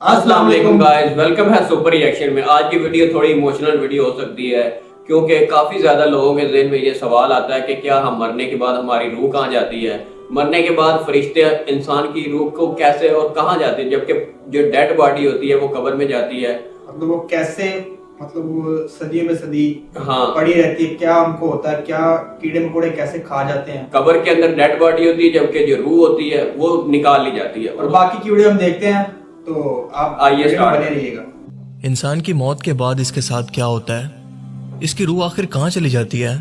السلام علیکم guys, welcome ہے سپر ریئیکشن میں۔ آج کی ویڈیو تھوڑی ایموشنل ویڈیو ہو سکتی ہے کیونکہ کافی زیادہ لوگوں کے ذہن میں یہ سوال آتا ہے کہ کیا ہم مرنے کے بعد ہماری روح کہاں جاتی ہے، مرنے کے بعد فرشتے انسان کی روح کو کیسے اور کہاں جاتے ہیں، جبکہ جو ڈیڈ باڈی ہوتی ہے وہ قبر میں جاتی ہے، مطلب وہ کیسے، مطلب وہ صدیوں میں صدی ہاں پڑی رہتی ہے، کیا ان کو ہوتا ہے، کیا کیڑے مکوڑے کیسے کھا جاتے ہیں۔ قبر کے اندر ڈیڈ باڈی ہوتی ہے جبکہ جو روح ہوتی ہے وہ نکال لی جاتی ہے۔ اور باقی کی ویڈیو ہم دیکھتے ہیں تو آپ آئیے اسٹارٹ بنے رہیے گا۔ انسان کی موت کے بعد اس کے ساتھ کیا ہوتا ہے؟ اس کی روح آخر کہاں چلی جاتی ہے؟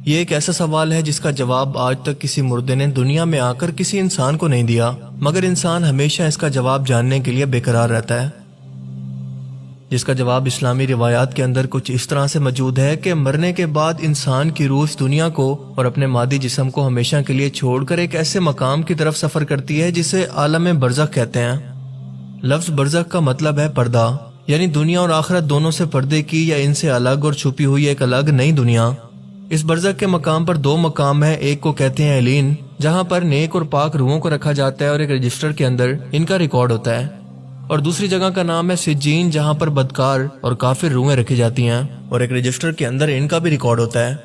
یہ ایک ایسا سوال ہے جس کا جواب آج تک کسی مردے نے دنیا میں آ کر کسی انسان کو نہیں دیا، مگر انسان ہمیشہ اس کا جواب جاننے کے لیے بے قرار رہتا ہے، جس کا جواب اسلامی روایات کے اندر کچھ اس طرح سے موجود ہے کہ مرنے کے بعد انسان کی روح اس دنیا کو اور اپنے مادی جسم کو ہمیشہ کے لیے چھوڑ کر ایک ایسے مقام کی طرف سفر کرتی ہے جسے عالم برزخ کہتے ہیں۔ لفظ برزخ کا مطلب ہے پردہ، یعنی دنیا اور آخرت دونوں سے پردے کی یا ان سے الگ اور چھپی ہوئی ایک الگ نئی دنیا۔ اس برزخ کے مقام پر دو مقام ہیں، ایک کو کہتے ہیں علین، جہاں پر نیک اور پاک روحوں کو رکھا جاتا ہے اور ایک رجسٹر کے اندر ان کا ریکارڈ ہوتا ہے، اور دوسری جگہ کا نام ہے سجین، جہاں پر بدکار اور کافر روحیں رکھی جاتی ہیں اور ایک رجسٹر کے اندر ان کا بھی ریکارڈ ہوتا ہے۔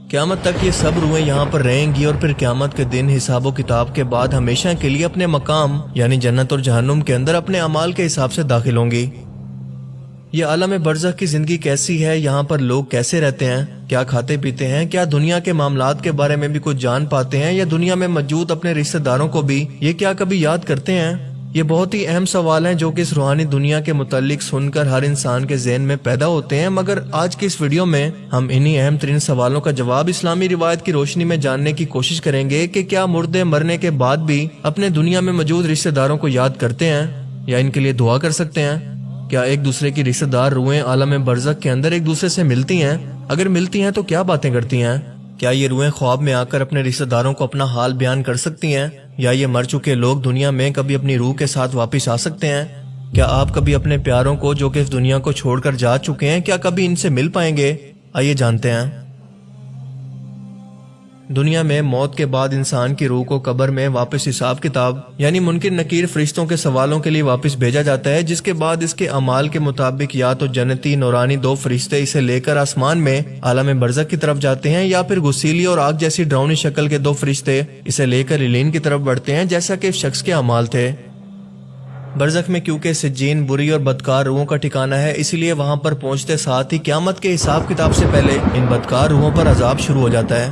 قیامت تک یہ سب روحیں یہاں پر رہیں گی اور پھر قیامت کے دن حساب و کتاب کے بعد ہمیشہ کے لیے اپنے مقام یعنی جنت اور جہنم کے اندر اپنے اعمال کے حساب سے داخل ہوں گی۔ یہ عالم برزخ کی زندگی کیسی ہے، یہاں پر لوگ کیسے رہتے ہیں، کیا کھاتے پیتے ہیں، کیا دنیا کے معاملات کے بارے میں بھی کچھ جان پاتے ہیں، یا دنیا میں موجود اپنے رشتہ داروں کو بھی یہ کیا کبھی یاد کرتے ہیں؟ یہ بہت ہی اہم سوال ہیں جو کہ اس روحانی دنیا کے متعلق سن کر ہر انسان کے ذہن میں پیدا ہوتے ہیں، مگر آج کی اس ویڈیو میں ہم انہی اہم ترین سوالوں کا جواب اسلامی روایت کی روشنی میں جاننے کی کوشش کریں گے کہ کیا مردے مرنے کے بعد بھی اپنے دنیا میں موجود رشتہ داروں کو یاد کرتے ہیں یا ان کے لیے دعا کر سکتے ہیں؟ کیا ایک دوسرے کی رشتہ دار روحیں عالم برزخ کے اندر ایک دوسرے سے ملتی ہیں؟ اگر ملتی ہیں تو کیا باتیں کرتی ہیں؟ کیا یہ روحیں خواب میں آ کر اپنے رشتہ داروں کو اپنا حال بیان کر سکتی ہیں؟ یا یہ مر چکے لوگ دنیا میں کبھی اپنی روح کے ساتھ واپس آ سکتے ہیں؟ کیا آپ کبھی اپنے پیاروں کو جو کہ اس دنیا کو چھوڑ کر جا چکے ہیں، کیا کبھی ان سے مل پائیں گے؟ آئیے جانتے ہیں۔ دنیا میں موت کے بعد انسان کی روح کو قبر میں واپس حساب کتاب یعنی منکر نکیر فرشتوں کے سوالوں کے لیے واپس بھیجا جاتا ہے، جس کے بعد اس کے اعمال کے مطابق یا تو جنتی نورانی دو فرشتے اسے لے کر آسمان میں عالم برزخ کی طرف جاتے ہیں، یا پھر غسیلی اور آگ جیسی ڈراؤنی شکل کے دو فرشتے اسے لے کر علین کی طرف بڑھتے ہیں، جیسا کہ اس شخص کے اعمال تھے۔ برزخ میں کیونکہ سجین بری اور بدکار روحوں کا ٹھکانہ ہے، اسی لیے وہاں پر پہنچتے ساتھ ہی قیامت کے حساب کتاب سے پہلے ان بدکار روحوں پر عذاب شروع ہو جاتا ہے۔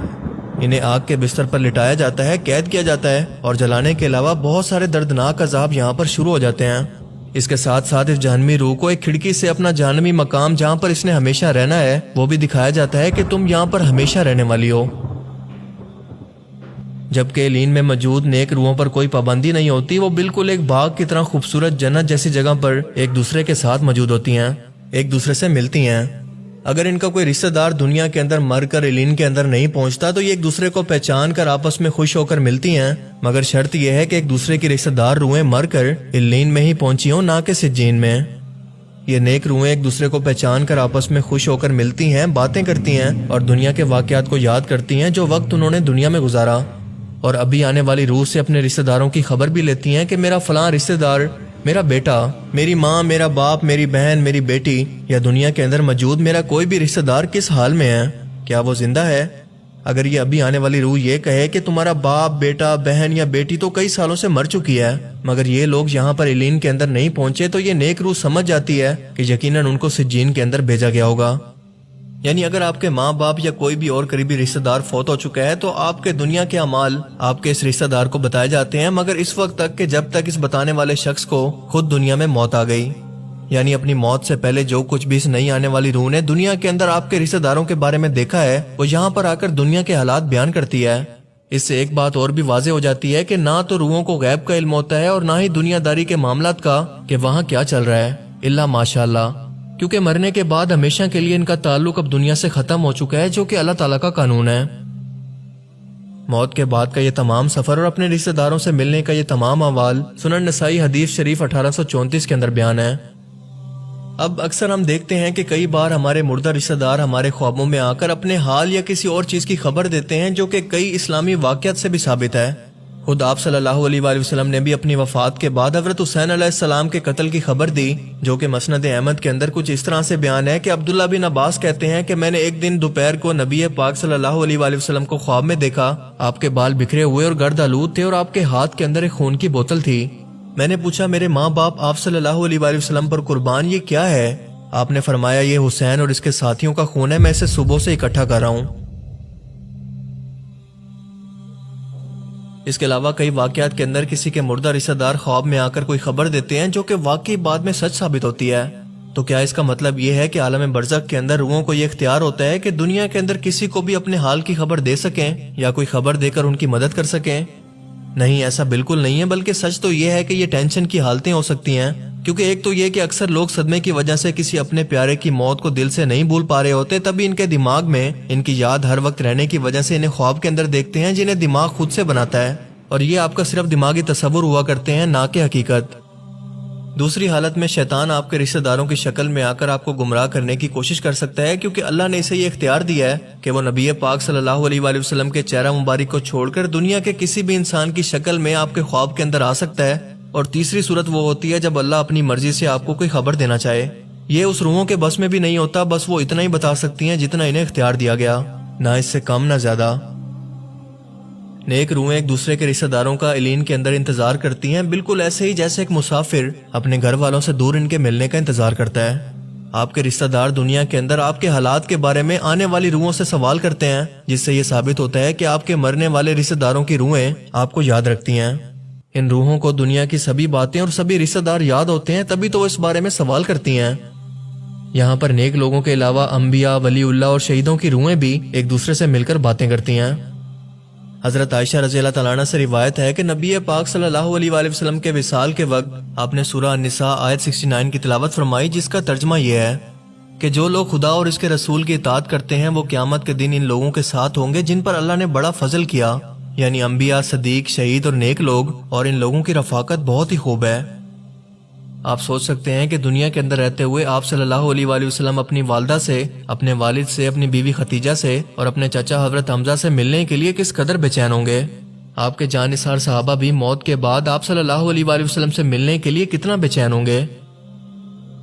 انہیں آگ کے بستر پر لٹایا جاتا ہے، قید کیا جاتا ہے، اور جلانے کے علاوہ بہت سارے دردناک عذاب یہاں پر شروع ہو جاتے ہیں۔ اس کے ساتھ ساتھ اس جہنمی روح کو ایک کھڑکی سے اپنا جہنمی مقام جہاں پر اس نے ہمیشہ رہنا ہے وہ بھی دکھایا جاتا ہے کہ تم یہاں پر ہمیشہ رہنے والی ہو، جبکہ لین میں موجود نیک روحوں پر کوئی پابندی نہیں ہوتی، وہ بالکل ایک باغ کی طرح خوبصورت جنت جیسی جگہ پر ایک دوسرے کے ساتھ موجود ہوتی ہیں، ایک دوسرے سے ملتی ہیں۔ اگر ان کا کوئی رشتہ دار دنیا کے اندر مر کر علین کے اندر نہیں پہنچتا تو یہ ایک دوسرے کو پہچان کر آپس میں خوش ہو کر ملتی ہیں، مگر شرط یہ ہے کہ ایک دوسرے کی رشتہ دار روحیں مر کر علین میں ہی پہنچی ہوں، نہ کہ سجین میں۔ یہ نیک روحیں ایک دوسرے کو پہچان کر آپس میں خوش ہو کر ملتی ہیں، باتیں کرتی ہیں اور دنیا کے واقعات کو یاد کرتی ہیں جو وقت انہوں نے دنیا میں گزارا، اور ابھی آنے والی روح سے اپنے رشتہ داروں کی خبر بھی لیتی ہیں کہ میرا فلاں رشتہ دار، میرا بیٹا، میری ماں، میرا باپ، میری بہن، میری بیٹی یا دنیا کے اندر موجود میرا کوئی بھی رشتہ دار کس حال میں ہے، کیا وہ زندہ ہے؟ اگر یہ ابھی آنے والی روح یہ کہے کہ تمہارا باپ، بیٹا، بہن یا بیٹی تو کئی سالوں سے مر چکی ہے، مگر یہ لوگ یہاں پر علین کے اندر نہیں پہنچے، تو یہ نیک روح سمجھ جاتی ہے کہ یقیناً ان کو سجین کے اندر بھیجا گیا ہوگا۔ یعنی اگر آپ کے ماں باپ یا کوئی بھی اور قریبی رشتہ دار فوت ہو چکا ہے تو آپ کے دنیا کے اعمال آپ کے اس رشتہ دار کو بتائے جاتے ہیں، مگر اس وقت تک کہ جب تک اس بتانے والے شخص کو خود دنیا میں موت آ گئی، یعنی اپنی موت سے پہلے جو کچھ بھی اس نئی آنے والی روح نے دنیا کے اندر آپ کے رشتہ داروں کے بارے میں دیکھا ہے وہ یہاں پر آ کر دنیا کے حالات بیان کرتی ہے۔ اس سے ایک بات اور بھی واضح ہو جاتی ہے کہ نہ تو روحوں کو غیب کا علم ہوتا ہے اور نہ ہی دنیا داری کے معاملات کا کہ وہاں کیا چل رہا ہے، الا ماشاءاللہ، کیونکہ مرنے کے بعد ہمیشہ کے لیے ان کا تعلق اب دنیا سے ختم ہو چکا ہے، جو کہ اللہ تعالیٰ کا قانون ہے۔ موت کے بعد کا یہ تمام سفر اور اپنے رشتہ داروں سے ملنے کا یہ تمام احوال سنن نسائی حدیث شریف 1834 کے اندر بیان ہے۔ اب اکثر ہم دیکھتے ہیں کہ کئی بار ہمارے مردہ رشتہ دار ہمارے خوابوں میں آ کر اپنے حال یا کسی اور چیز کی خبر دیتے ہیں جو کہ کئی اسلامی واقعات سے بھی ثابت ہے۔ خود آپ صلی اللہ علیہ وآلہ وسلم نے بھی اپنی وفات کے بعد حضرت حسین علیہ السلام کے قتل کی خبر دی، جو کہ مسند احمد کے اندر کچھ اس طرح سے بیان ہے کہ عبداللہ بن عباس کہتے ہیں کہ میں نے ایک دن دوپہر کو نبی پاک صلی اللہ علیہ وآلہ وسلم کو خواب میں دیکھا۔ آپ کے بال بکھرے ہوئے اور گرد آلود تھے اور آپ کے ہاتھ کے اندر ایک خون کی بوتل تھی۔ میں نے پوچھا میرے ماں باپ آپ صلی اللہ علیہ وآلہ وسلم پر قربان، یہ کیا ہے؟ آپ نے فرمایا یہ حسین اور اس کے ساتھیوں کا خون ہے، میں اسے صبح سے اکٹھا کر رہا ہوں۔ اس کے علاوہ کئی واقعات کے اندر کسی کے مردہ رشتہ دار خواب میں آ کر کوئی خبر دیتے ہیں جو کہ واقعی بعد میں سچ ثابت ہوتی ہے۔ تو کیا اس کا مطلب یہ ہے کہ عالم برزخ کے اندر روحوں کو یہ اختیار ہوتا ہے کہ دنیا کے اندر کسی کو بھی اپنے حال کی خبر دے سکیں یا کوئی خبر دے کر ان کی مدد کر سکیں؟ نہیں، ایسا بالکل نہیں ہے، بلکہ سچ تو یہ ہے کہ یہ ٹینشن کی حالتیں ہو سکتی ہیں، کیونکہ ایک تو یہ کہ اکثر لوگ صدمے کی وجہ سے کسی اپنے پیارے کی موت کو دل سے نہیں بھول پا رہے ہوتے، تبھی ان کے دماغ میں ان کی یاد ہر وقت رہنے کی وجہ سے انہیں خواب کے اندر دیکھتے ہیں جنہیں دماغ خود سے بناتا ہے، اور یہ آپ کا صرف دماغی تصور ہوا کرتے ہیں، نہ کہ حقیقت۔ دوسری حالت میں شیطان آپ کے رشتہ داروں کی شکل میں آ کر آپ کو گمراہ کرنے کی کوشش کر سکتا ہے، کیونکہ اللہ نے اسے یہ اختیار دیا ہے کہ وہ نبی پاک صلی اللہ علیہ وآلہ وسلم کے چہرہ مبارک کو چھوڑ کر دنیا کے کسی بھی انسان کی شکل میں آپ کے خواب کے اندر آ سکتا ہے۔ اور تیسری صورت وہ ہوتی ہے جب اللہ اپنی مرضی سے آپ کو کوئی خبر دینا چاہے۔ یہ اس روحوں کے بس میں بھی نہیں ہوتا، بس وہ اتنا ہی بتا سکتی ہیں جتنا انہیں اختیار دیا گیا، نہ اس سے کم نہ زیادہ۔ نیک روحیں ایک دوسرے کے رشتہ داروں کا علین کے اندر انتظار کرتی ہیں، بالکل ایسے ہی جیسے ایک مسافر اپنے گھر والوں سے دور ان کے ملنے کا انتظار کرتا ہے۔ آپ کے رشتہ دار دنیا کے اندر آپ کے حالات کے بارے میں آنے والی روحوں سے سوال کرتے ہیں، جس سے یہ ثابت ہوتا ہے کہ آپ کے مرنے والے رشتہ داروں کی روحیں آپ کو یاد رکھتی ہیں۔ ان روحوں کو دنیا کی سبھی باتیں اور سبھی رشتہ دار یاد ہوتے ہیں، تبھی تو وہ اس بارے میں سوال کرتی ہیں۔ یہاں پر نیک لوگوں کے علاوہ انبیاء، ولی اللہ اور شہیدوں کی روحیں بھی ایک دوسرے سے مل کر باتیں کرتی ہیں۔ حضرت عائشہ رضی اللہ تعالیٰ عنہ سے روایت ہے کہ نبی پاک صلی اللہ علیہ وآلہ وسلم کے وصال کے وقت آپ نے سورہ النساء آیت 69 کی تلاوت فرمائی، جس کا ترجمہ یہ ہے کہ جو لوگ خدا اور اس کے رسول کی اطاعت کرتے ہیں وہ قیامت کے دن ان لوگوں کے ساتھ ہوں گے جن پر اللہ نے بڑا فضل کیا، یعنی انبیاء، صدیق، شہید اور نیک لوگ، اور ان لوگوں کی رفاقت بہت ہی خوب ہے۔ آپ سوچ سکتے ہیں کہ دنیا کے اندر رہتے ہوئے آپ صلی اللہ علیہ وآلہ وسلم اپنی والدہ سے، اپنے والد سے، اپنی بیوی ختیجہ سے اور اپنے چچا حضرت حمزہ سے ملنے کے لیے کس قدر بے چین ہوں گے۔ آپ کے جان نثار صحابہ بھی موت کے بعد آپ صلی اللہ علیہ وآلہ وسلم سے ملنے کے لیے کتنا بے چین ہوں گے۔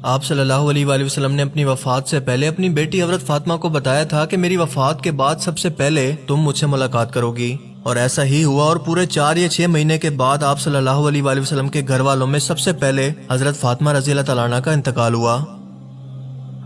آپ صلی اللہ علیہ وآلہ وسلم نے اپنی وفات سے پہلے اپنی بیٹی حضرت فاطمہ کو بتایا تھا کہ میری وفات کے بعد سب سے پہلے تم مجھ سے ملاقات کرو گی، اور ایسا ہی ہوا، اور پورے 4 یا 6 مہینے کے بعد آپ صلی اللہ علیہ وآلہ وسلم کے گھر والوں میں سب سے پہلے حضرت فاطمہ رضی اللہ تعالیٰ عنہ کا انتقال ہوا۔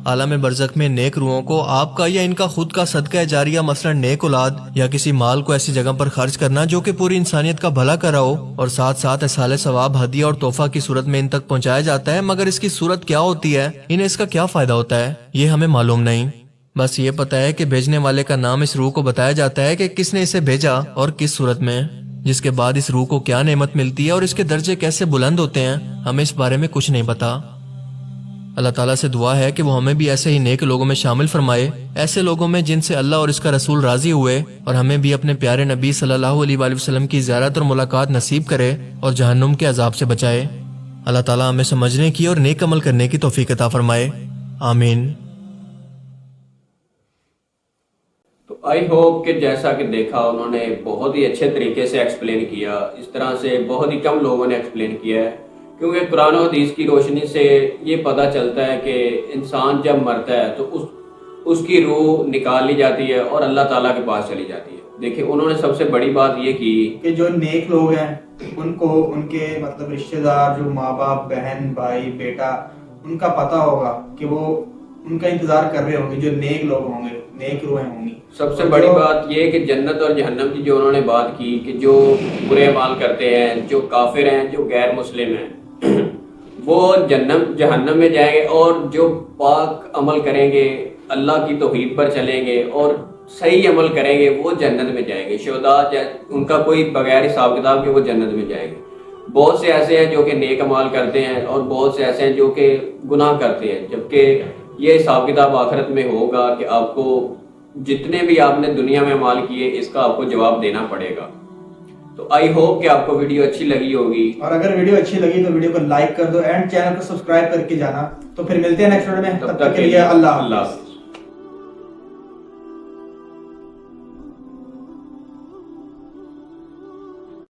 عالم برزخ میں نیک روحوں کو آپ کا یا ان کا خود کا صدقہ جاریہ، مثلا نیک اولاد یا کسی مال کو ایسی جگہ پر خرچ کرنا جو کہ پوری انسانیت کا بھلا کر رہا ہو، اور ساتھ ساتھ اصحال ثواب، ہدیہ اور تحفہ کی صورت میں ان تک پہنچایا جاتا ہے، مگر اس کی صورت کیا ہوتی ہے، انہیں اس کا کیا فائدہ ہوتا ہے، یہ ہمیں معلوم نہیں۔ بس یہ پتہ ہے کہ بھیجنے والے کا نام اس روح کو بتایا جاتا ہے کہ کس نے اسے بھیجا اور کس صورت میں، جس کے بعد اس روح کو کیا نعمت ملتی ہے اور اس کے درجے کیسے بلند ہوتے ہیں، ہمیں اس بارے میں کچھ نہیں پتا۔ اللہ تعالیٰ سے دعا ہے کہ وہ ہمیں بھی ایسے ہی نیک لوگوں میں شامل فرمائے، ایسے لوگوں میں جن سے اللہ اور اس کا رسول راضی ہوئے، اور ہمیں بھی اپنے پیارے نبی صلی اللہ علیہ وآلہ وسلم کی زیارت اور ملاقات نصیب کرے اور جہنم کے عذاب سے بچائے۔ اللہ تعالیٰ ہمیں سمجھنے کی اور نیک عمل کرنے کی توفیق عطا فرمائے، آمین۔ تو آئی ہوپ کہ جیسا کہ دیکھا انہوں نے بہت ہی اچھے طریقے سے ایکسپلین کیا، اس طرح سے بہت ہی کم لوگوں نے ایکسپلین کیا ہے، کیونکہ قرآن و حدیث کی روشنی سے یہ پتہ چلتا ہے کہ انسان جب مرتا ہے تو اس کی روح نکال لی جاتی ہے اور اللہ تعالیٰ کے پاس چلی جاتی ہے۔ دیکھیں انہوں نے سب سے بڑی بات یہ کی کہ جو نیک لوگ ہیں ان کو ان کے مطلب رشتہ دار، جو ماں باپ، بہن، بھائی، بیٹا، ان کا پتہ ہوگا کہ وہ ان کا انتظار کر رہے ہوں گے، جو نیک لوگ ہوں گے، نیک روحیں ہوں گی۔ سب سے بڑی بات یہ کہ جنت اور جہنم کی جو انہوں نے بات کی کہ جو برے اعمال کرتے ہیں، جو کافر ہیں، جو غیر مسلم ہیں، وہ جہنم میں جائیں گے، اور جو پاک عمل کریں گے، اللہ کی توحید پر چلیں گے اور صحیح عمل کریں گے، وہ جنت میں جائیں گے۔ شہداء ان کا کوئی بغیر حساب کتاب کے وہ جنت میں جائیں گے۔ بہت سے ایسے ہیں جو کہ نیک اعمال کرتے ہیں اور بہت سے ایسے ہیں جو کہ گناہ کرتے ہیں، جبکہ یہ حساب کتاب آخرت میں ہوگا کہ آپ کو جتنے بھی آپ نے دنیا میں اعمال کیے اس کا آپ کو جواب دینا پڑے گا۔ تو آئی ہوپ کہ آپ کو ویڈیو اچھی لگی ہوگی، اور اگر ویڈیو اچھی لگی تو ویڈیو کو لائک کر دو اینڈ چینل کو سبسکرائب کر کے جانا۔ تو پھر ملتے ہیں نیکسٹ ویڈیو میں، تب تک کے لیے اللہ حافظ۔